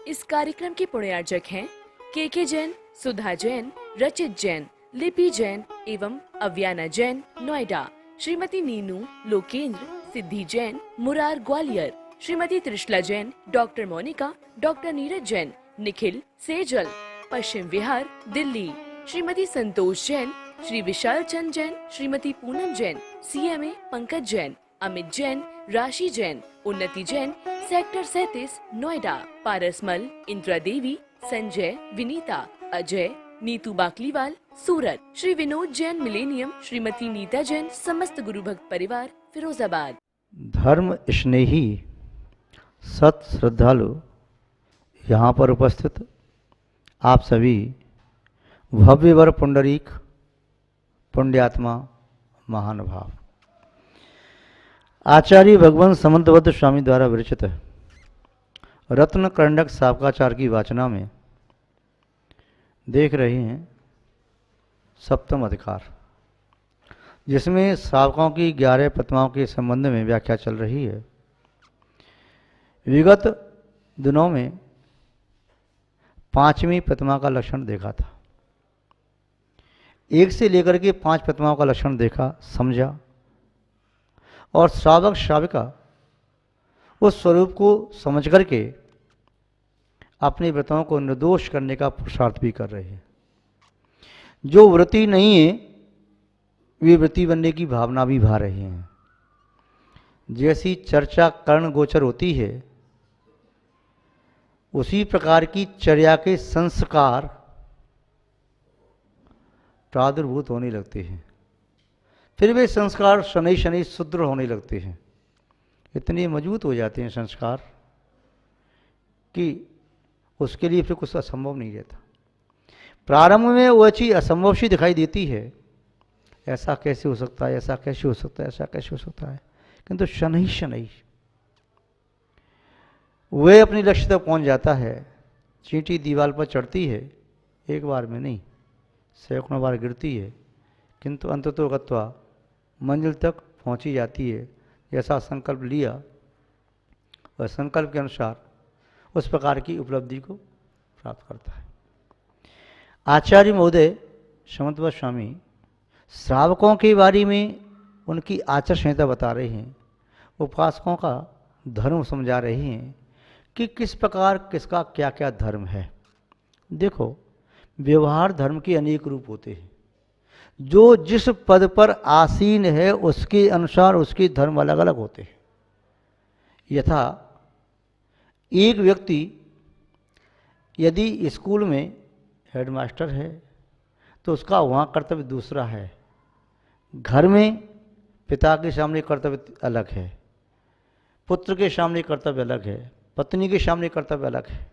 इस कार्यक्रम के पुण्यार्जक हैं के जैन, सुधा जैन, रचित जैन, लिपि जैन एवं अव्याना जैन नोएडा, श्रीमती नीनू लोकेंद्र, सिद्धि Jain Murar Gwalior, Shrimati Trishala Jain, doctor Monika, doctor Neeraj Jain, Nikhil Sejal, Paschim Vihar Delhi, Shrimati Santosh Jain, Shri Vishal Chand Jain, Shrimati Poonam Jain, CMA Pankaj Jain, Amit Jain, राशि जैन, उन्नति जैन, सेक्टर 37 नोएडा, पारसमल, इंदिरा देवी, संजय, विनीता, अजय, नीतू बाकलीवाल, सूरत, श्री विनोद जैन मिलेनियम, श्रीमती नीता जैन, समस्त गुरु भक्त परिवार फिरोजाबाद। धर्म स्नेही सत श्रद्धालु यहाँ पर उपस्थित आप सभी भव्यवर पुंडरीक पुण्यात्मा महानुभाव, आचार्य भगवान समंतबद्ध स्वामी द्वारा विरचित रत्न करंडक सावकाचार की वाचना में देख रहे हैं सप्तम अधिकार, जिसमें सावकों की 11 प्रतिमाओं के संबंध में व्याख्या चल रही है। विगत दिनों में 5वीं प्रतिमा का लक्षण देखा था, 1 से लेकर के 5 प्रतिमाओं का लक्षण देखा, समझा, और श्रावक श्राविका उस स्वरूप को समझ करके अपने व्रतों को निर्दोष करने का पुरुषार्थ भी कर रहे हैं। जो व्रती नहीं है वे व्रती बनने की भावना भी भा रहे हैं। जैसी चर्चा कर्ण गोचर होती है उसी प्रकार की चर्या के संस्कार प्रादुर्भूत होने लगते हैं, फिर वे संस्कार शनि शनि सुदृढ़ होने लगते हैं। इतने मजबूत हो जाते हैं संस्कार कि उसके लिए फिर कुछ असंभव नहीं रहता। प्रारंभ में वो चीज़ असंभव सी दिखाई देती है, ऐसा कैसे हो सकता है, ऐसा कैसे हो सकता है, ऐसा कैसे हो सकता है, किंतु शनि शनि वह अपने लक्ष्य तक पहुंच जाता है। चींटी दीवार पर चढ़ती है, एक बार में नहीं, सैकड़ों बार गिरती है, किंतु अंततो गत्वा मंजिल तक पहुंची जाती है। जैसा संकल्प लिया और संकल्प के अनुसार उस प्रकार की उपलब्धि को प्राप्त करता है। आचार्य महोदय समंतबद्ध स्वामी श्रावकों के बारे में उनकी आचार संहिता बता रहे हैं, उपासकों का धर्म समझा रहे हैं कि किस प्रकार किसका क्या क्या धर्म है। देखो, व्यवहार धर्म के अनेक रूप होते हैं। जो जिस पद पर आसीन है उसके अनुसार उसके धर्म अलग अलग होते हैं। यथा एक व्यक्ति यदि स्कूल में हेडमास्टर है तो उसका वहाँ कर्तव्य दूसरा है, घर में पिता के सामने कर्तव्य अलग है, पुत्र के सामने कर्तव्य अलग है, पत्नी के सामने कर्तव्य अलग है।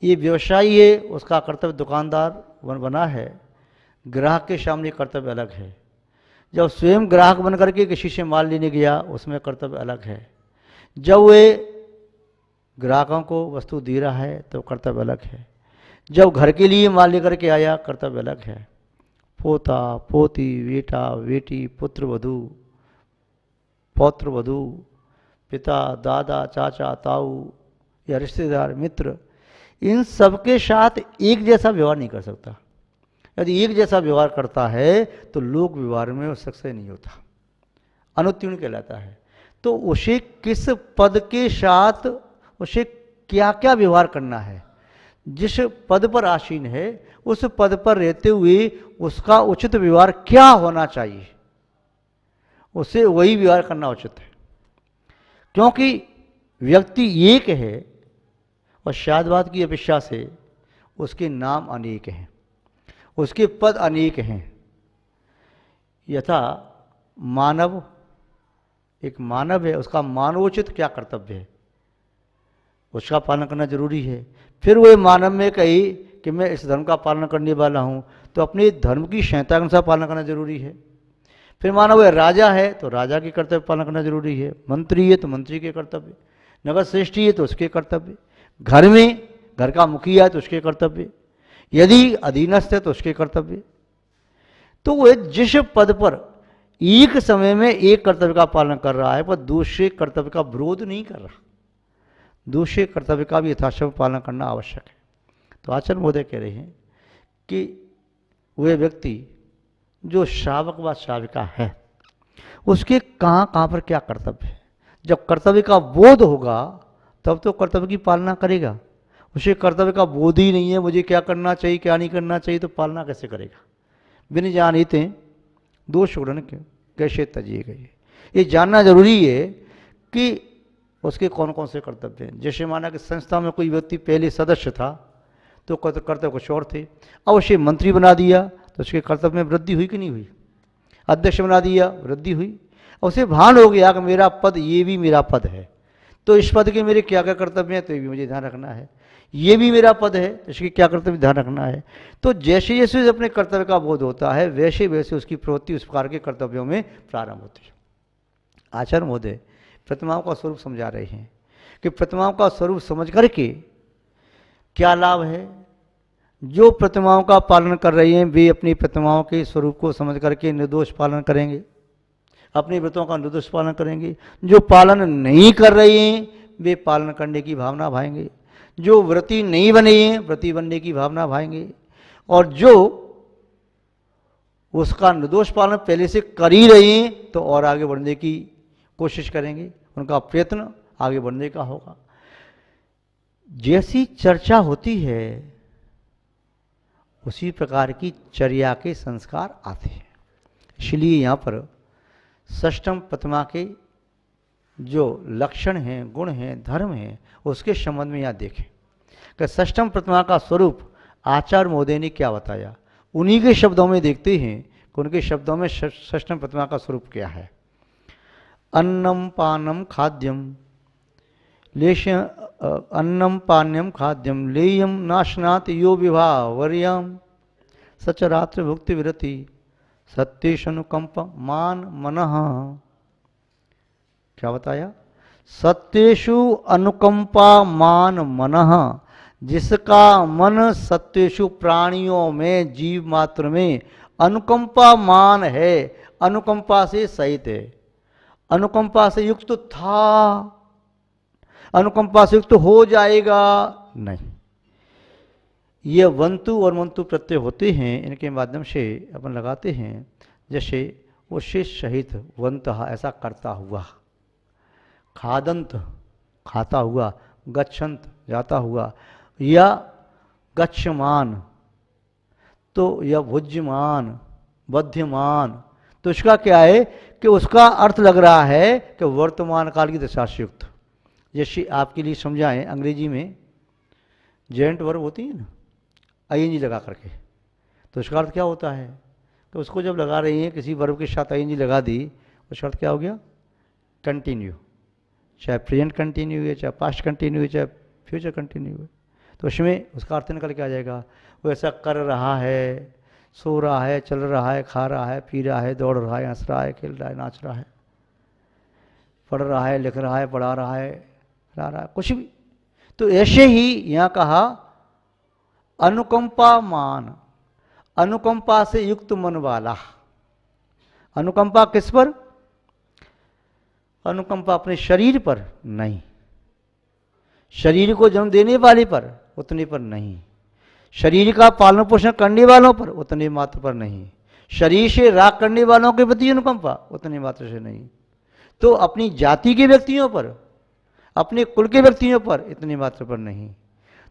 ये व्यवसायी है, उसका कर्तव्य दुकानदार बना है, ग्राहक के सामने कर्तव्य अलग है। जब स्वयं ग्राहक बन करके किसी से माल लेने गया उसमें कर्तव्य अलग है। जब वे ग्राहकों को वस्तु दे रहा है तो कर्तव्य अलग है। जब घर के लिए माल लेकर के आया कर्तव्य अलग है। पोता पोती, बेटा बेटी, पुत्र वधू, पौत्र वधू, पिता दादा चाचा ताऊ या रिश्तेदार मित्र, इन सबके साथ एक जैसा व्यवहार नहीं कर सकता। यदि एक जैसा व्यवहार करता है तो लोक व्यवहार में वो सक्सेस नहीं होता, अनुत्तीर्ण कहलाता है। तो उसे किस पद के साथ उसे क्या क्या व्यवहार करना है, जिस पद पर आसीन है उस पद पर रहते हुए उसका उचित व्यवहार क्या होना चाहिए, उसे वही व्यवहार करना उचित है। क्योंकि व्यक्ति एक है और शादवाद की अपेक्षा से उसके नाम अनेक हैं, उसके पद अनेक हैं। यथा मानव, एक मानव है, उसका मानवोचित क्या कर्तव्य है उसका पालन करना जरूरी है। फिर वह मानव में कही कि मैं इस धर्म का पालन करने वाला हूँ तो अपने धर्म की संहिता के अनुसार पालन करना जरूरी है। फिर मानो वह राजा है तो राजा के कर्तव्य पालन करना जरूरी है, मंत्री है तो मंत्री के कर्तव्य, नगर श्रेष्ठी है तो उसके कर्तव्य, घर में घर का मुखिया है तो उसके कर्तव्य, यदि अधीनस्थ है तो उसके कर्तव्य। तो वह जिस पद पर एक समय में एक कर्तव्य का पालन कर रहा है पर दूसरे कर्तव्य का विरोध नहीं कर रहा, दूसरे कर्तव्य का भी यथासंभव पालन करना आवश्यक है। तो आचार्य महोदय कह रहे हैं कि वे व्यक्ति जो श्रावक व श्राविका है उसके कहाँ कहाँ पर क्या कर्तव्य है। जब कर्तव्य का बोध होगा तब तो कर्तव्य की पालना करेगा। उसे कर्तव्य का बोध ही नहीं है, मुझे क्या करना चाहिए क्या नहीं करना चाहिए, तो पालना कैसे करेगा। बिन जानिते दोष गुण कैसे तजिए गए, ये जानना जरूरी है कि उसके कौन कौन से कर्तव्य हैं। जैसे माना कि संस्था में कोई व्यक्ति पहले सदस्य था तो कर्तव्य कुछ और थे, अब उसे मंत्री बना दिया तो उसके कर्तव्य में वृद्धि हुई कि नहीं हुई। अध्यक्ष बना दिया, वृद्धि हुई। और उसे भान हो गया कि मेरा पद ये भी मेरा पद है, तो इस पद के मेरे क्या क्या कर्तव्य हैं तो ये भी मुझे ध्यान रखना है, ये भी मेरा पद है इसके क्या कर्तव्य ध्यान रखना है। तो जैसे जैसे अपने कर्तव्य का बोध होता है वैसे वैसे उसकी प्रवृत्ति उस प्रकार के कर्तव्यों में प्रारंभ होती है। आचार्य महोदय प्रतिमाओं का स्वरूप समझा रहे हैं कि प्रतिमाओं का स्वरूप समझ करके क्या लाभ है। जो प्रतिमाओं का पालन कर रहे हैं वे अपनी प्रतिमाओं के स्वरूप को समझ करके निर्दोष पालन करेंगे, अपनी व्रतों का निर्दोष पालन करेंगे। जो पालन नहीं कर रहे हैं वे पालन करने की भावना भाएंगे, जो व्रती नहीं बने हैं व्रती बनने की भावना भाएंगे, और जो उसका निर्दोष पालन पहले से कर ही रहे हैं तो और आगे बढ़ने की कोशिश करेंगे, उनका प्रयत्न आगे बढ़ने का होगा। जैसी चर्चा होती है उसी प्रकार की चर्या के संस्कार आते हैं। इसलिए यहाँ पर षष्ठम प्रतिमा के जो लक्षण हैं, गुण हैं, धर्म हैं, उसके संबंध में यहाँ देखें कि षष्ठम प्रतिमा का स्वरूप आचार्य महोदय ने क्या बताया। उन्हीं के शब्दों में देखते हैं कि उनके शब्दों में षष्ठम प्रतिमा का स्वरूप क्या है। अन्नम पानम खाद्यम लेश अन्नम पान्यम खाद्यम लेयम नाशनात् यो विवाह वर्यम सचरात्र भुक्ति विरति सत्येश अनुकंप मान मनः। क्या बताया? सत्येषु अनुकंपा मान मनः, जिसका मन सत्येषु प्राणियों में जीव मात्र में अनुकंपा मान है, अनुकंपा से सहित है, अनुकंपा से युक्त था, अनुकंपा से युक्त हो जाएगा नहीं। ये वंतु और मंतु प्रत्यय होते हैं, इनके माध्यम से अपन लगाते हैं। जैसे उससे सहित वंत ऐसा करता हुआ, खादंत खाता हुआ, गच्छंत जाता हुआ, या गच्छमान तो या भुज्यमान बध्यमान, तो इसका क्या है कि उसका अर्थ लग रहा है कि वर्तमान काल की दशा से युक्त। जैसे आपके लिए समझाएं, अंग्रेजी में जेंट वर्ब होती है ना, आईएनजी लगा करके, तो उसका अर्थ क्या होता है कि उसको जब लगा रही हैं किसी वर्ब के साथ आईएनजी लगा दी, उसका अर्थ क्या हो गया? कंटिन्यू, चाहे प्रेजेंट कंटिन्यू है, चाहे पास्ट कंटिन्यू है, चाहे फ्यूचर कंटिन्यू है, तो उसमें उसका अर्थ निकल के आ जाएगा वो ऐसा कर रहा है, सो रहा है, चल रहा है, खा रहा है, पी रहा है, दौड़ रहा है, हंस रहा है, खेल रहा है, नाच रहा है, पढ़ रहा है, लिख रहा है, पढ़ा रहा है, ला रहा है, कुछ भी। तो ऐसे ही यहाँ कहा अनुकंपा मान, अनुकंपा से युक्त मन वाला। अनुकंपा किस पर? अनुकंपा अपने शरीर पर नहीं, शरीर को जन्म देने वाले पर उतने पर नहीं, शरीर का पालन पोषण करने वालों पर उतने मात्र पर नहीं, शरीर से राग करने वालों के प्रति अनुकंपा उतने मात्र से नहीं, तो अपनी जाति के व्यक्तियों पर, अपने कुल के व्यक्तियों पर इतने मात्र पर नहीं,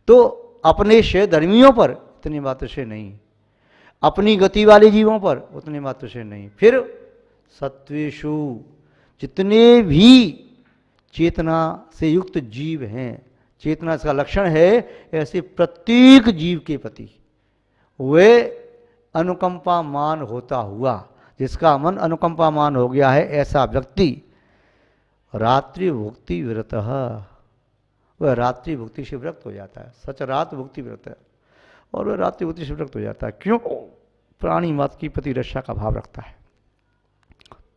तो अपने धर्मियों पर इतने मात्र से नहीं, अपनी गति वाले जीवों पर उतने मात्र से नहीं। फिर सत्वेषु, जितने भी चेतना से युक्त जीव हैं, चेतना इसका लक्षण है, ऐसे प्रत्येक जीव के प्रति वे अनुकंपामान होता हुआ, जिसका मन अनुकंपामान हो गया है, ऐसा व्यक्ति रात्रि भुक्ति विरत, वह रात्रि भुक्ति से विरक्त हो जाता है। सच रात भुक्ति विरत है, और वह रात्रि भुक्ति से विरक्त हो जाता है। क्यों? प्राणी मात्र की प्रति रक्षा का भाव रखता है।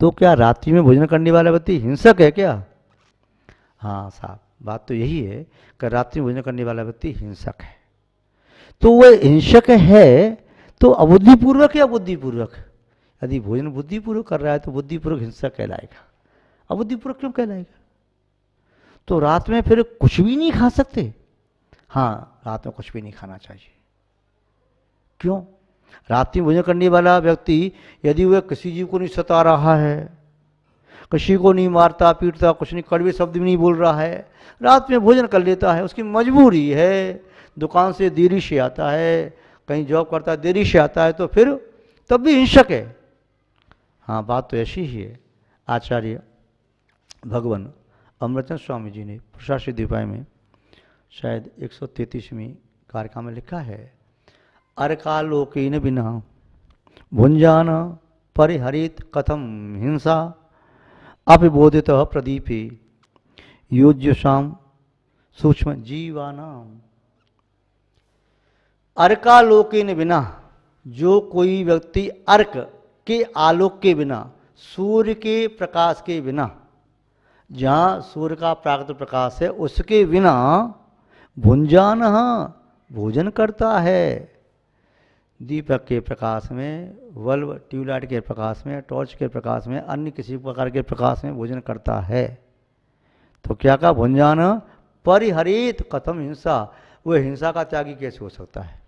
तो क्या रात्रि में भोजन करने वाला व्यक्ति हिंसक है क्या? हाँ साहब, बात तो यही है कि रात्रि में भोजन करने वाला व्यक्ति हिंसक है। तो वह हिंसक है तो अबुद्धिपूर्वक या बुद्धिपूर्वक? यदि भोजन बुद्धिपूर्वक कर रहा है तो बुद्धिपूर्वक हिंसक कहलाएगा, अबुद्धिपूर्वक क्यों कहलाएगा? तो रात में फिर कुछ भी नहीं खा सकते? हाँ, रात में कुछ भी नहीं खाना चाहिए। क्यों? रात्रि भोजन करने वाला व्यक्ति यदि वह किसी जीव को नहीं सता रहा है, किसी को नहीं मारता पीटता, कुछ नहीं, कड़वे शब्द भी नहीं बोल रहा है, रात में भोजन कर लेता है, उसकी मजबूरी है, दुकान से देरी से आता है, कहीं जॉब करता है देरी से आता है, तो फिर तब भी हिंसक है। हाँ, बात तो ऐसी ही है। आचार्य भगवान अमृतचंद स्वामी जी ने प्रशासित दीपाय में शायद 133वीं कारिका में लिखा है, अर्कालोकेन बिना भुंजान परिहरित कथम हिंसा अपिबोधित प्रदीपे योज्यशाम सूक्ष्म जीवानाम। अर्कालोकेन बिना, जो कोई व्यक्ति अर्क के आलोक के बिना, सूर्य के प्रकाश के बिना, जहाँ सूर्य का प्राकृतिक प्रकाश है उसके बिना भुंजान भोजन करता है, दीपक के प्रकाश में, बल्ब ट्यूबलाइट के प्रकाश में, टॉर्च के प्रकाश में, अन्य किसी प्रकार के प्रकाश में भोजन करता है, तो क्या कहा? भुंजान परिहरित कथम हिंसा। वह हिंसा का त्यागी कैसे हो सकता है?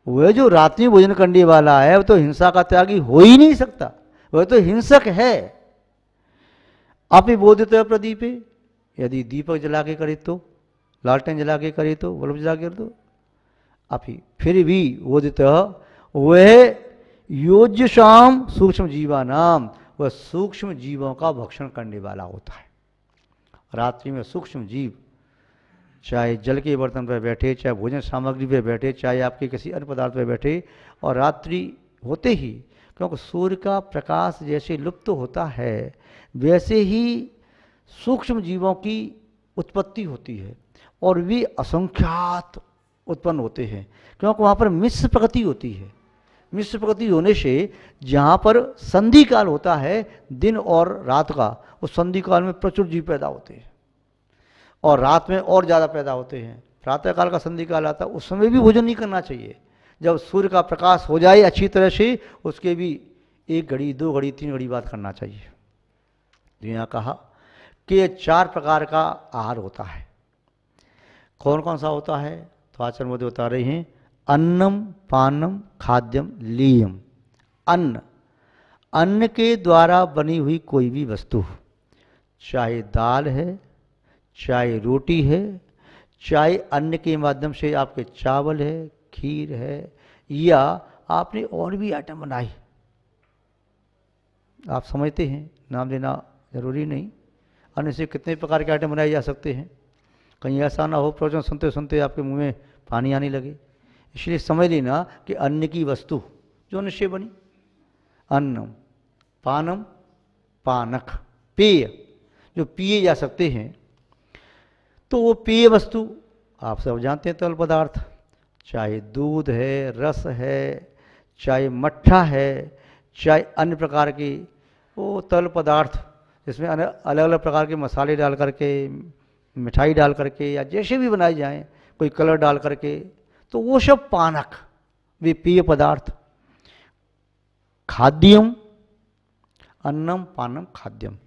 वह जो रात्रि भोजन करने वाला है वह तो हिंसा का त्यागी हो ही नहीं सकता, वह तो हिंसक है। अपिबोधित प्रदीपे, यदि दीपक जला के करे तो, लालटेन जला के करे तो, बल्ब जला के करे तो, अभी फिर भी बोधित वह योज्य शाम सूक्ष्म जीवा नाम, वह सूक्ष्म जीवों का भक्षण करने वाला होता है। रात्रि में सूक्ष्म जीव, चाहे जल के बर्तन पर बैठे, चाहे भोजन सामग्री पर बैठे, चाहे आपके किसी अन्य पदार्थ पर बैठे, और रात्रि होते ही, क्योंकि सूर्य का प्रकाश जैसे लुप्त होता है वैसे ही सूक्ष्म जीवों की उत्पत्ति होती है, और वे असंख्यात उत्पन्न होते हैं, क्योंकि वहाँ पर मिश्र प्रकृति होती है। मिश्र प्रकृति होने से जहाँ पर संधि काल होता है दिन और रात का, उस संधि काल में प्रचुर जीव पैदा होते हैं, और रात में और ज़्यादा पैदा होते हैं। प्रातः काल का संधि काल आता है, उस समय भी भोजन नहीं करना चाहिए। जब सूर्य का प्रकाश हो जाए अच्छी तरह से, उसके भी 1 घड़ी 2 घड़ी 3 घड़ी बाद करना चाहिए। यहाँ कहा कि 4 प्रकार का आहार होता है। कौन कौन सा होता है? तो आचार्य मोदी बता रहे हैं, अन्नम पानम खाद्यम लीयम। अन्न, अन्न के द्वारा बनी हुई कोई भी वस्तु, चाहे दाल है, चाहे रोटी है, चाहे अन्न के माध्यम से आपके चावल है, खीर है, या आपने और भी आइटम बनाई, आप समझते हैं, नाम लेना जरूरी नहीं, अन्न से कितने प्रकार के आइटम बनाए जा सकते हैं। कहीं ऐसा ना हो प्रवचन सुनते सुनते आपके मुंह में पानी आने लगे। इसलिए समझ लेना कि अन्न की वस्तु जो अन्न से बनी, अन्नम पानम पानक, पेय जो पिए जा सकते हैं, तो वो पेय वस्तु आप सब जानते हैं, तरल पदार्थ, चाहे दूध है, रस है, चाहे मट्ठा है, चाहे अन्य प्रकार के वो तरल पदार्थ जिसमें अलग अलग प्रकार के मसाले डाल करके, मिठाई डाल करके, या जैसे भी बनाई जाएं, कोई कलर डाल करके, तो वो सब पानक, वे पेय पदार्थ। खाद्यम, अन्नम पानम खाद्यम,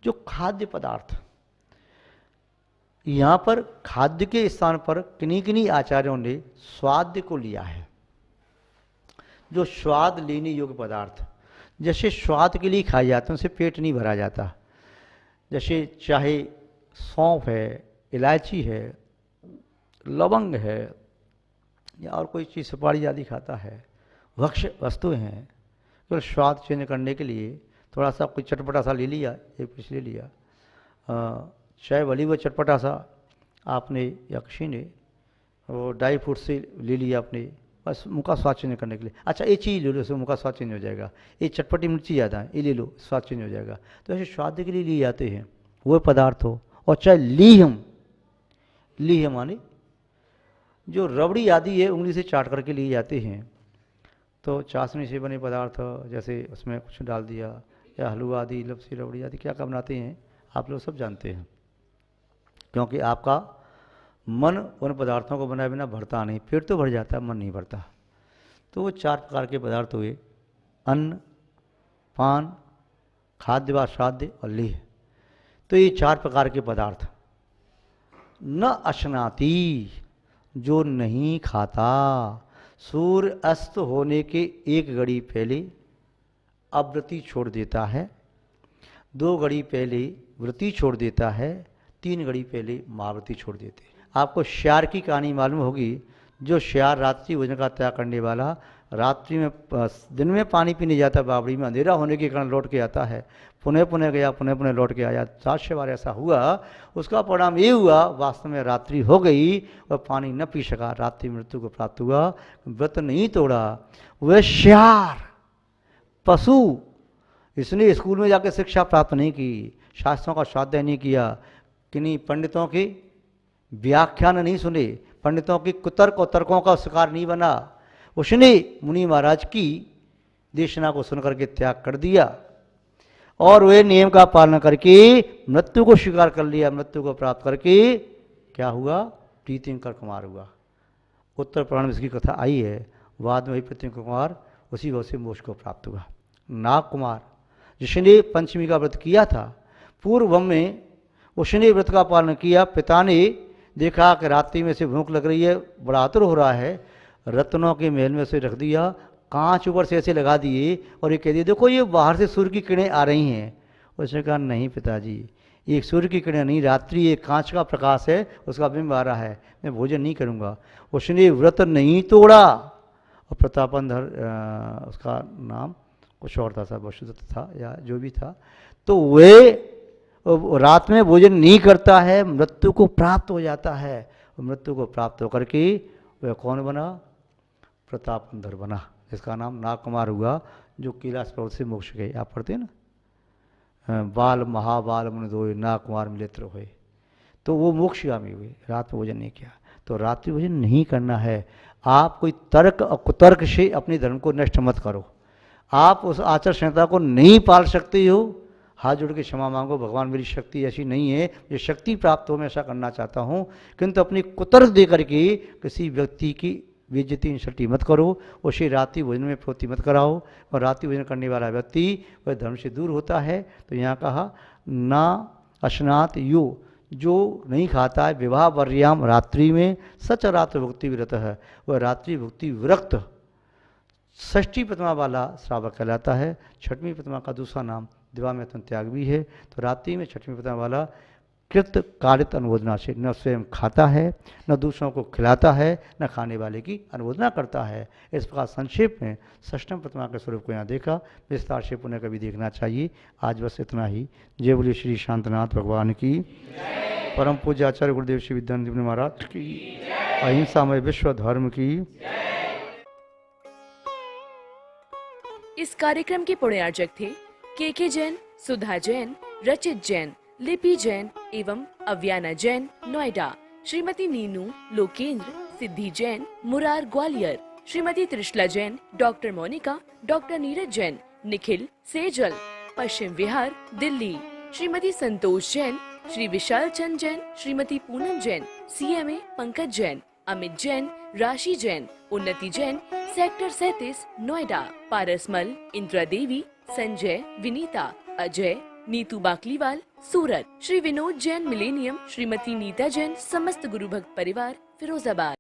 जो खाद्य पदार्थ, यहाँ पर खाद्य के स्थान पर किन्हीं किन्हीं आचार्यों ने स्वाद को लिया है, जो स्वाद लेने योग्य पदार्थ, जैसे स्वाद के लिए खाए जाते हैं, उनसे पेट नहीं भरा जाता। जैसे चाहे सौंफ है, इलायची है, लवंग है, या और कोई चीज़ सुपारी आदि खाता है, भक्ष्य वस्तुएं हैं, केवल स्वाद चेंज करने के लिए थोड़ा सा कोई चटपटा सा ले लिया, एक पीस ले लिया, चाहे भली वो चटपटा सा आपने या किसी ने वो ड्राई फ्रूट से ले लिया आपने, बस मुँह का स्वाद चेंज करने के लिए। अच्छा ये चीज़ ले लो, उससे मुँह का स्वाद चेंज हो जाएगा, ये चटपटी मिर्ची ज़्यादा है, ये ले लो, स्वाद चेंज हो जाएगा। तो ऐसे स्वाद के लिए लिए जाते हैं वो पदार्थ हो। और चाहे लीहम, लीहम माने जो रबड़ी आदि है उंगली से चाट करके लिए जाते हैं, तो चाशनी से बने पदार्थ, जैसे उसमें कुछ डाल दिया, या हलवा आदि, लपसी, रबड़ी आदि क्या क्या बनाते हैं आप लोग सब जानते हैं, क्योंकि आपका मन उन पदार्थों को बनाए बिना भरता नहीं, पेट तो भर जाता है, मन नहीं भरता। तो वो 4 प्रकार के पदार्थ हुए, अन्न, पान, खाद्य व श्राद्ध और लेह। तो ये 4 प्रकार के पदार्थ। न अश्नाति, जो नहीं खाता, सूर्य अस्त होने के 1 घड़ी पहले अव्रती छोड़ देता है, 2 घड़ी पहले व्रती छोड़ देता है, 3 घड़ी पहले महाव्रती छोड़ देते हैं। आपको श्यार की कहानी मालूम होगी। जो श्यार रात्रि भोजन का त्याग करने वाला रात्रि में दिन में पानी पीने जाता, बावड़ी में अंधेरा होने के कारण लौट के आता है, पुनः पुनः गया, पुनः पुनः लौट के आया, 4 बार ऐसा हुआ। उसका परिणाम ये हुआ, वास्तव में रात्रि हो गई और पानी न पी सका, रात्रि मृत्यु को प्राप्त हुआ। व्रत नहीं तोड़ा, वह श्यार पशु, इसने स्कूल में जाकर शिक्षा प्राप्त नहीं की, शास्त्रों का स्वाध्याय नहीं किया, किन्हीं पंडितों के व्याख्यान नहीं सुने, पंडितों की कुतर्क और तर्कों का शिकार नहीं बना। उसने मुनि महाराज की देशना को सुनकर के त्याग कर दिया और वे नियम का पालन करके मृत्यु को स्वीकार कर लिया। मृत्यु को प्राप्त करके क्या हुआ? प्रीतिंकर कुमार हुआ। उत्तर पुराण में इसकी कथा आई है। बाद में वही प्रीतिंकर कुमार उसी वह से मोक्ष को प्राप्त हुआ। नाग कुमार जिसने पंचमी का व्रत किया था, पूर्व में उसने व्रत का पालन किया। पिता ने देखा कि रात्रि में से भूख लग रही है, बड़ा आतुर हो रहा है, रत्नों के महल में से रख दिया, कांच ऊपर से ऐसे लगा दिए और ये कह दिए देखो ये बाहर से सूर्य की किरणें आ रही हैं। उसने कहा नहीं पिताजी, ये सूर्य की किरणें नहीं, रात्रि एक कांच का प्रकाश है, उसका बिंब आ रहा है, मैं भोजन नहीं करूँगा। उसने व्रत नहीं तोड़ा और प्रतापन उसका नाम कुछ और था, वसुदत्त था या जो भी था, तो वे रात में भोजन नहीं करता है, मृत्यु को प्राप्त हो जाता है। मृत्यु को प्राप्त होकर के वह कौन बना? प्रतापंधर बना, जिसका नाम नागकुमार हुआ, जो कैलाश पर्वत से मोक्ष गए। आप पढ़ते हैं ना, बाल महाबाल मुनि दोय नागकुमार मिलेत्र हुए, तो वो मोक्षगामी हुए, रात में भोजन नहीं किया। तो रात्रि भोजन नहीं करना है। आप कोई तर्क और कुतर्क से अपने धर्म को नष्ट मत करो। आप उस आचार संहिता को नहीं पाल सकते हो, हाथ जोड़ के क्षमा मांगो, भगवान मेरी शक्ति ऐसी नहीं है, ये शक्ति प्राप्त हो मैं ऐसा करना चाहता हूँ, किंतु अपनी कुतर्क दे करके किसी व्यक्ति की बेइज्जती इंसल्टी मत करो, उसे रात्रि भोजन में प्रवृत्ति मत कराओ। और रात्रि भोजन करने वाला व्यक्ति वह धर्म से दूर होता है। तो यहाँ कहा ना अश्नात यो, जो नहीं खाता है विवाह वर्याम रात्रि में, सच रात्र भुक्ति विरत है, वह रात्रि भुक्ति विरक्त 6ठी प्रतिमा वाला श्रावक कहलाता है। 6वीं प्रतिमा का दूसरा नाम दिवामेतन त्याग भी है। तो रात्रि में 6वीं प्रतिमा वाला कृत कारित अनुमोदना से न स्वयं खाता है, न दूसरों को खिलाता है, न खाने वाले की अनुमोदना करता है। इस प्रकार संक्षेप में 6ठी प्रतिमा के स्वरूप को यहाँ देखा, विस्तार से पुनः कभी देखना चाहिए। आज बस इतना ही। जय बोलिए श्री शांतनाथ भगवान की, परम पूज्य आचार्य गुरुदेव श्री विद्यानंद महाराज की, अहिंसामय विश्व धर्म की। इस कार्यक्रम के पुण्यार्जक थे के जैन, सुधा जैन, रचित जैन, लिपि जैन एवं अव्याना जैन नोएडा, श्रीमती नीनू लोकेंद्र, सिद्धि Jain Murar Gwalior, Shrimati Trishala Jain, doctor Monika, doctor Neeraj Jain, Nikhil Sejal, Paschim Vihar Delhi, Shrimati Santosh Jain, Shri Vishal Chand Jain, Shrimati Poonam Jain, CMA Pankaj Jain, Amit Jain, राशि जैन, उन्नति जैन, सेक्टर 37 नोएडा, पारसमल, इंदिरा देवी, संजय, विनीता, अजय, नीतू बाकलीवाल, सूरत, श्री विनोद जैन मिलेनियम, श्रीमती नीता जैन, समस्त गुरु भक्त परिवार फिरोजाबाद।